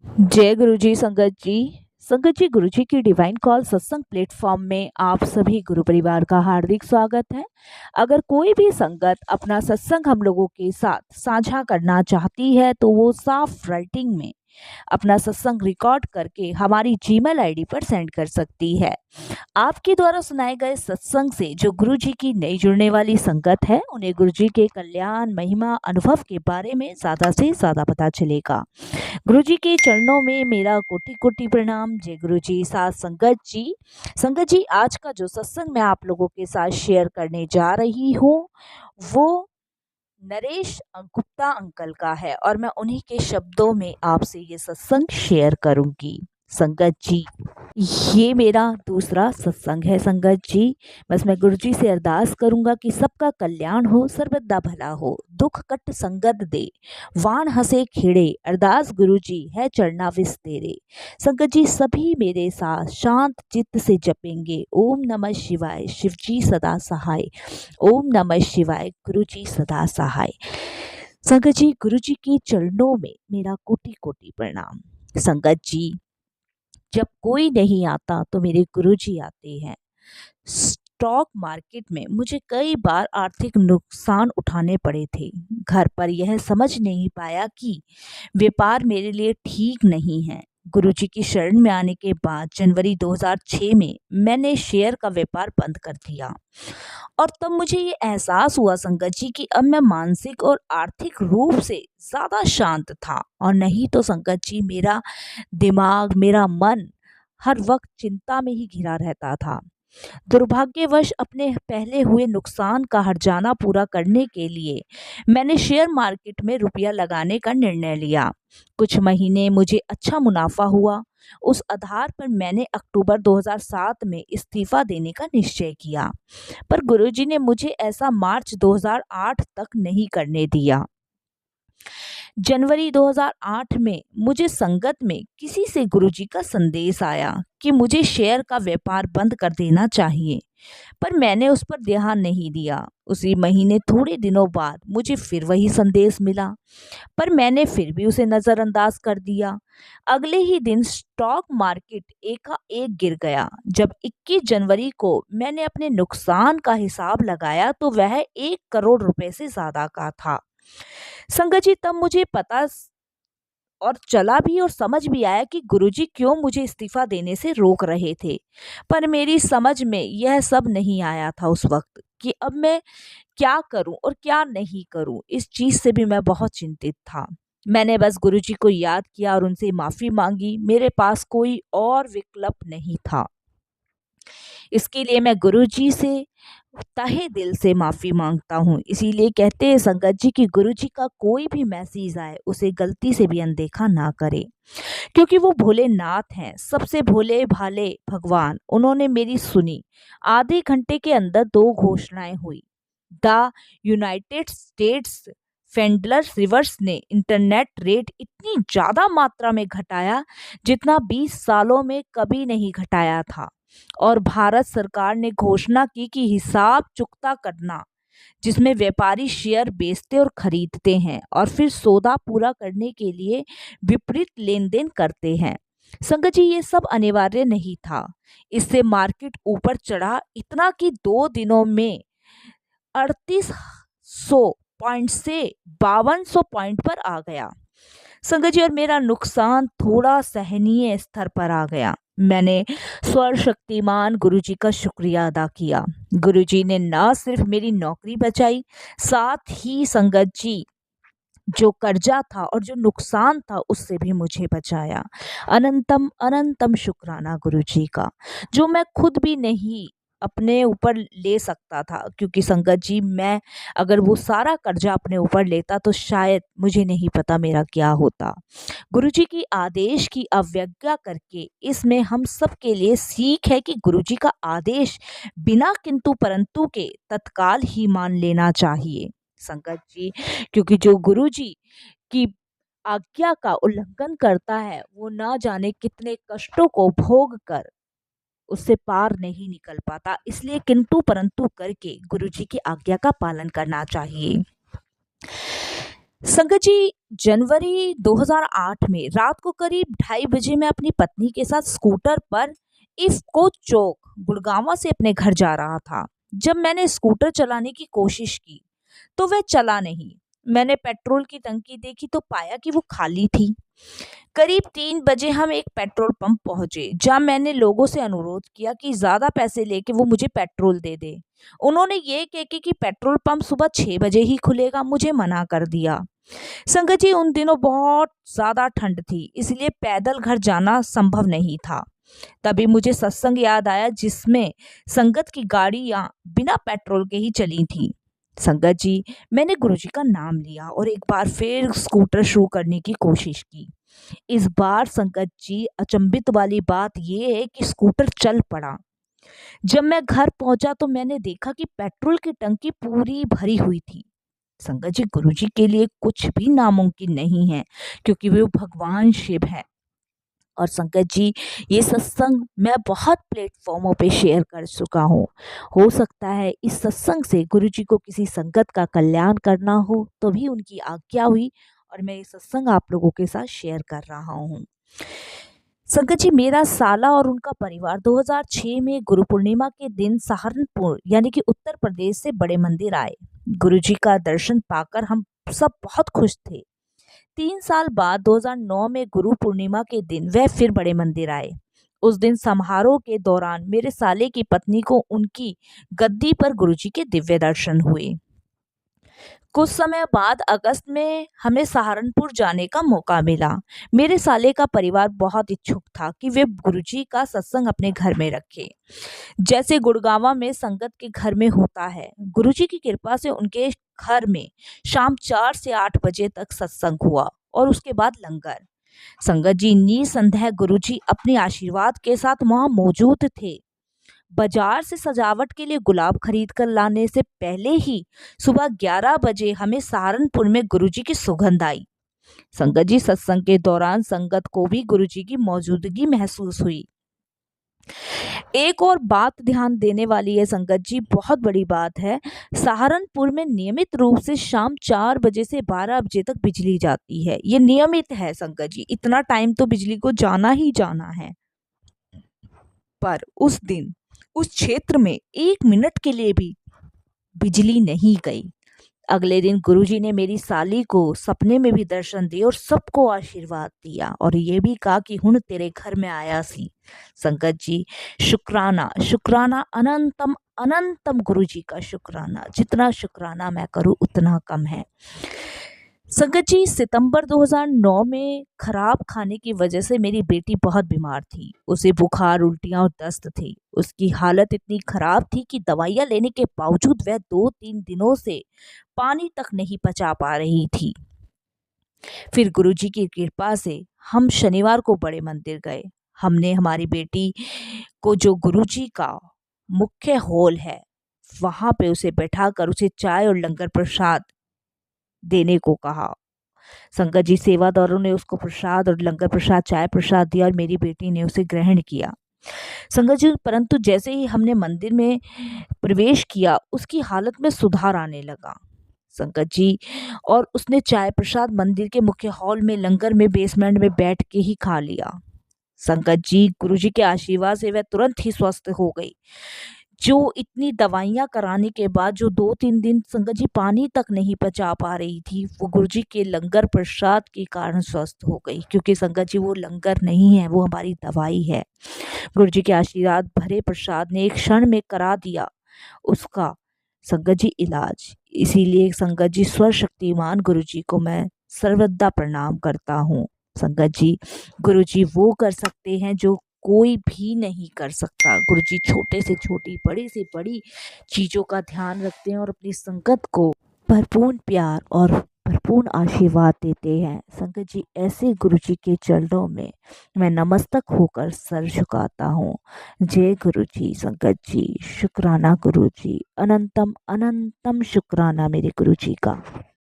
जय गुरु जी। संगत जी, गुरु जी की डिवाइन कॉल सत्संग प्लेटफॉर्म में आप सभी गुरु परिवार का हार्दिक स्वागत है। अगर कोई भी संगत अपना सत्संग हम लोगों के साथ साझा करना चाहती है तो वो साफ राइटिंग में अपना सत्संग रिकॉर्ड करके हमारी जीमेल आईडी पर सेंड कर सकती है। आपके द्वारा सुनाए गए सत्संग से जो गुरु जी की नई जुड़ने वाली संगत है उन्हें गुरु जी के कल्याण, महिमा, अनुभव के बारे में ज्यादा से ज्यादा पता चलेगा। गुरु जी के चरणों में मेरा कोटि कोटि प्रणाम। जय गुरु जी। साथ संगत जी, आज का जो सत्संग मैं आप लोगों के साथ शेयर करने जा रही हूँ वो नरेश गुप्ता अंकल का है और मैं उन्हीं के शब्दों में आपसे ये सत्संग शेयर करूंगी। संगत जी, ये मेरा दूसरा सत्संग है। संगत जी, बस मैं गुरु जी से अरदास करूंगा कि सबका कल्याण हो, सर्वदा भला हो, दुख कट संगत दे, वाण हंसे खेड़े, अरदास गुरु जी है चरणाविस तेरे। संगत जी, सभी मेरे साथ शांत चित्त से जपेंगे ओम नमः शिवाय, शिव जी सदा सहाय। ओम नमः शिवाय, गुरु जी सदा सहाय। संगत जी, गुरु जी के चरणों में मेरा कोटि कोटि प्रणाम। संगत जी, जब कोई नहीं आता तो मेरे गुरुजी आते हैं। स्टॉक मार्केट में मुझे कई बार आर्थिक नुकसान उठाने पड़े थे। घर पर यह समझ नहीं पाया कि व्यापार मेरे लिए ठीक नहीं है। गुरुजी की शरण में आने के बाद जनवरी 2006 में मैंने शेयर का व्यापार बंद कर दिया और तब मुझे ये एहसास हुआ संगत जी कि अब मैं मानसिक और आर्थिक रूप से ज्यादा शांत था। और नहीं तो संगत जी, मेरा दिमाग, मेरा मन हर वक्त चिंता में ही घिरा रहता था। दुर्भाग्यवश अपने पहले हुए नुकसान का हर्जाना पूरा करने के लिए मैंने शेयर मार्केट में रुपया लगाने का निर्णय लिया। कुछ महीने मुझे अच्छा मुनाफा हुआ। उस आधार पर मैंने अक्टूबर 2007 में इस्तीफा देने का निश्चय किया, पर गुरुजी ने मुझे ऐसा मार्च 2008 तक नहीं करने दिया। जनवरी 2008 में मुझे संगत में किसी से गुरुजी का संदेश आया कि मुझे शेयर का व्यापार बंद कर देना चाहिए, पर मैंने उस पर ध्यान नहीं दिया। उसी महीने थोड़े दिनों बाद मुझे फिर वही संदेश मिला, पर मैंने फिर भी उसे नजरअंदाज कर दिया। अगले ही दिन स्टॉक मार्केट एकाएक गिर गया। जब 21 जनवरी को मैंने अपने नुकसान का हिसाब लगाया तो वह 1 करोड़ रुपए से ज्यादा का था। संगत जी, तब मुझे पता और चला भी और समझ भी आया कि गुरुजी क्यों मुझे इस्तीफा देने से रोक रहे थे। पर मेरी समझ में यह सब नहीं आया था उस वक्त कि अब मैं क्या करूं और क्या नहीं करूं। इस चीज से भी मैं बहुत चिंतित था। मैंने बस गुरुजी को याद किया और उनसे माफी मांगी। मेरे पास कोई और विकल्प नहीं था। इसके लिए मैं गुरुजी से तहे दिल से माफी मांगता हूँ। इसीलिए कहते हैं संगत जी कि गुरुजी का कोई भी मैसेज आए उसे गलती से भी अनदेखा ना करे, क्योंकि वो भोलेनाथ हैं, सबसे भोले भाले भगवान। उन्होंने मेरी सुनी। आधे घंटे के अंदर 2 घोषणाएं हुई। The United states federal reverse ने इंटरनेट रेट इतनी ज्यादा मात्रा में घटाया जितना 20 सालों में कभी नहीं घटाया था। और भारत सरकार ने घोषणा की कि हिसाब चुकता करना, जिसमें व्यापारी शेयर बेचते और खरीदते हैं और फिर सौदा पूरा करने के लिए विपरीत लेन देन करते हैं। संगत जी, ये सब अनिवार्य नहीं था। इससे मार्केट ऊपर चढ़ा इतना कि 2 दिनों में 3800 पॉइंट से 5200 पॉइंट पर आ गया। संगत जी, और मेरा नुकसान थोड़ा सहनीय स्तर पर आ गया। मैंने स्वर शक्तिमान गुरुजी का शुक्रिया अदा किया। गुरुजी ने न सिर्फ मेरी नौकरी बचाई, साथ ही संगत जी जो कर्जा था और जो नुकसान था उससे भी मुझे बचाया। अनंतम अनंतम शुक्राना गुरुजी का, जो मैं खुद भी नहीं अपने ऊपर ले सकता था। क्योंकि संगत जी, मैं अगर वो सारा कर्जा अपने ऊपर लेता तो शायद मुझे नहीं पता मेरा क्या होता। गुरुजी की आदेश की अवज्ञा करके इसमें हम सब के लिए सीख है कि गुरुजी का आदेश बिना किंतु परंतु के तत्काल ही मान लेना चाहिए। संगत जी, क्योंकि जो गुरुजी की आज्ञा का उल्लंघन करता है वो ना जाने कितने कष्टों को भोग कर उससे पार नहीं निकल पाता। इसलिए किंतु परंतु करके गुरुजी की आज्ञा का पालन करना चाहिए। संगत जी, जनवरी 2008 में रात को करीब 2:30 बजे मैं अपनी पत्नी के साथ स्कूटर पर इफ्को चौक गुड़गांव से अपने घर जा रहा था। जब मैंने स्कूटर चलाने की कोशिश की तो वह चला नहीं। मैंने पेट्रोल की टंकी देखी तो पाया कि वो खाली थी। करीब 3 बजे हम एक पेट्रोल पंप पहुंचे जहां मैंने लोगों से अनुरोध किया कि ज्यादा पैसे लेके वो मुझे पेट्रोल दे दे। उन्होंने ये कह के कि पेट्रोल पंप सुबह 6 बजे ही खुलेगा मुझे मना कर दिया। संगत जी, उन दिनों बहुत ज्यादा ठंड थी, इसलिए पैदल घर जाना संभव नहीं था। तभी मुझे सत्संग याद आया जिसमें संगत की गाड़ियां बिना पेट्रोल के ही चली थी। संगत जी, मैंने गुरुजी का नाम लिया और एक बार फिर स्कूटर शुरू करने की कोशिश की। इस बार संगत जी, अचंभित वाली बात यह है कि स्कूटर चल पड़ा। जब मैं घर पहुंचा तो मैंने देखा कि पेट्रोल की टंकी पूरी भरी हुई थी। संगत जी, गुरुजी के लिए कुछ भी नामुमकिन नहीं है, क्योंकि वे भगवान शिव है। और संगत जी, ये सत्संग मैं बहुत प्लेटफॉर्मों पे शेयर कर चुका हूँ। हो सकता है इस सत्संग से गुरुजी को किसी संगत का कल्याण करना हो तो भी उनकी आज्ञा हुई और मैं ये सत्संग आप लोगों के साथ शेयर कर रहा हूँ। संगत जी, मेरा साला और उनका परिवार 2006 में गुरु पूर्णिमा के दिन सहारनपुर यानी कि उत्तर प्रदेश से बड़े मंदिर आए। गुरुजी का दर्शन पाकर हम सब बहुत खुश थे। 3 साल बाद 2009 में गुरु पूर्णिमा के दिन वह फिर बड़े मंदिर आए। उस दिन समारोह के दौरान मेरे साले की पत्नी को उनकी गद्दी पर गुरुजी के दिव्य दर्शन हुए। कुछ समय बाद अगस्त में हमें सहारनपुर जाने का मौका मिला। मेरे साले का परिवार बहुत इच्छुक था कि वे गुरुजी का सत्संग अपने घर में रखे, जैसे गुड़गांव में संगत के घर में होता है। गुरुजी की कृपा से उनके घर में शाम 4 से 8 बजे तक सत्संग हुआ और उसके बाद लंगर। संगत जी, निसंदेह गुरुजी अपने आशीर्वाद के साथ वहां मौजूद थे। बाजार से सजावट के लिए गुलाब खरीद कर लाने से पहले ही सुबह 11 बजे हमें सहारनपुर में गुरुजी की सुगंध आई। संगत जी, सत्संग के दौरान संगत को भी गुरुजी की मौजूदगी महसूस हुई। एक और बात ध्यान देने वाली है संगत जी, बहुत बड़ी बात है। सहारनपुर में नियमित रूप से शाम 4 बजे से 12 बजे तक बिजली जाती है। ये नियमित है संगत जी, इतना टाइम तो बिजली को जाना ही जाना है। पर उस दिन उस क्षेत्र में 1 मिनट के लिए भी बिजली नहीं गई। अगले दिन गुरुजी ने मेरी साली को सपने में भी दर्शन दिए और सबको आशीर्वाद दिया और ये भी कहा कि हुन तेरे घर में आया सी। संगत जी, शुक्राना शुक्राना अनंतम अनंतम, गुरुजी का शुक्राना। जितना शुक्राना मैं करूं उतना कम है। संगत जी, सितंबर 2009 में खराब खाने की वजह से मेरी बेटी बहुत बीमार थी। उसे बुखार, उल्टियां और दस्त थी। उसकी हालत इतनी खराब थी कि दवाइयां लेने के बावजूद वह 2-3 दिनों से पानी तक नहीं पचा पा रही थी। फिर गुरुजी की कृपा से हम शनिवार को बड़े मंदिर गए। हमने हमारी बेटी को, जो गुरुजी का मुख्य हॉल है, वहां पे उसे बैठाकर उसे चाय और लंगर प्रसाद देने को कहा। संगत जी, सेवादारों ने उसको प्रसाद और लंगर प्रसाद, चाय प्रसाद दिया और मेरी बेटी ने उसे ग्रहण किया। संगत जी, परंतु जैसे ही हमने मंदिर में प्रवेश किया उसकी हालत में सुधार आने लगा। संगत जी, और उसने चाय प्रसाद मंदिर के मुख्य हॉल में लंगर में बेसमेंट में बैठ के ही खा लिया। संगत जी, गुरुजी के आशीर्वाद से वह तुरंत ही स्वस्थ हो गई। जो इतनी दवाइयां कराने के बाद जो 2-3 दिन संगत जी पानी तक नहीं पचा पा रही थी, वो गुरुजी के लंगर प्रसाद के कारण स्वस्थ हो गई। क्योंकि संगत जी, वो लंगर नहीं है, वो हमारी दवाई है। गुरुजी के आशीर्वाद भरे प्रसाद ने एक क्षण में करा दिया उसका संगत जी इलाज। इसीलिए संगत जी, सर्वशक्तिमान गुरुजी को मैं सर्वदा प्रणाम करता हूँ। संगत जी, गुरुजी वो कर सकते हैं जो कोई भी नहीं कर सकता। गुरुजी छोटे से छोटी, बड़ी से बड़ी चीजों का ध्यान रखते हैं और अपनी संगत को भरपूर प्यार और भरपूर आशीर्वाद देते हैं। संगत जी, ऐसे गुरुजी के चरणों में मैं नमस्तक होकर सर झुकाता हूँ। जय गुरुजी। संगत जी, शुक्राना गुरुजी, अनंतम अनंतम शुक्राना मेरे गुरुजी का।